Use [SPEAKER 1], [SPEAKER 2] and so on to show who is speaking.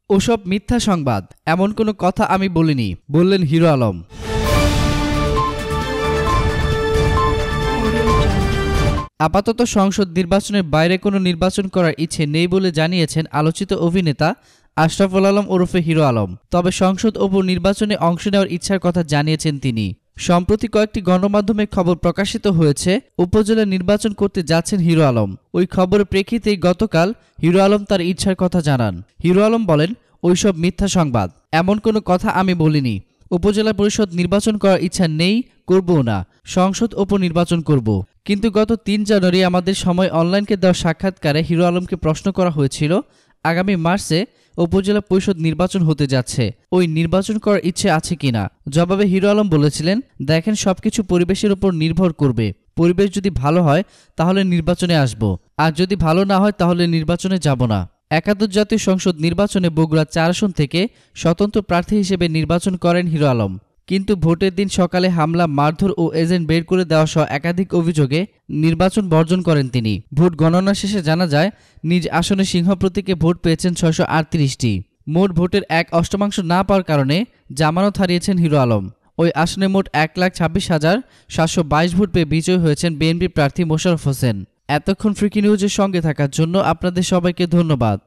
[SPEAKER 1] ওসব মিথ্যা সংবাদ, এমন কোনো কথা আমি বলিনি, বললেন হিরো আলম। আপাতত সংসদ নির্বাচনের বাইরে কোনো নির্বাচন করার ইচ্ছে নেই বলে জানিয়েছেন আলোচিত অভিনেতা আশরাফুল আলম ওরফে হিরো আলম। তবে সংসদ নির্বাচনে অংশ নেওয়ার ইচ্ছার কথা জানিয়েছেন তিনি। সম্প্রতি কয়েকটি গণমাধ্যমে খবর প্রকাশিত হয়েছে উপজেলা নির্বাচন করতে যাচ্ছেন হিরো আলম। ওই খবরের প্রেক্ষিতেই গতকাল হিরো আলম তার ইচ্ছার কথা জানান। হিরো আলম বলেন, ওইসব মিথ্যা সংবাদ, এমন কোনো কথা আমি বলিনি। উপজেলা পরিষদ নির্বাচন করার ইচ্ছা নেই, করবও না। সংসদ নির্বাচন করব। কিন্তু গত ৩ জানুয়ারি আমাদের সময় অনলাইনকে দেওয়া সাক্ষাৎকারে হিরো আলমকে প্রশ্ন করা হয়েছিল আগামী মার্চে উপজেলা পরিষদ নির্বাচন হতে যাচ্ছে, ওই নির্বাচন করার ইচ্ছে আছে কিনা। জবাবে হিরো আলম বলেছিলেন, দেখেন, সবকিছু পরিবেশের উপর নির্ভর করবে। পরিবেশ যদি ভালো হয় তাহলে নির্বাচনে আসব, আর যদি ভালো না হয় তাহলে নির্বাচনে যাব না। একাদশ জাতীয় সংসদ নির্বাচনে বগুড়া ৪ আসন থেকে স্বতন্ত্র প্রার্থী হিসেবে নির্বাচন করেন হিরো আলম। কিন্তু ভোটের দিন সকালে হামলা, মারধর ও এজেন্ট বের করে দেওয়া সহ একাধিক অভিযোগে নির্বাচন বর্জন করেন তিনি। ভোট গণনা শেষে জানা যায়, নিজ আসনে সিংহ প্রতীকে ভোট পেয়েছেন ৬৩৮টি। মোট ভোটের ১/৮ না পাওয়ার কারণে জামানত হারিয়েছেন হিরো আলম। ওই আসনে মোট ১,২৬,৭২২ ভোট পেয়ে বিজয়ী হয়েছেন বিএনপি প্রার্থী মোশাররফ হোসেন। এতক্ষণ ফ্রিকি নিউজের সঙ্গে থাকার জন্য আপনাদের সবাইকে ধন্যবাদ।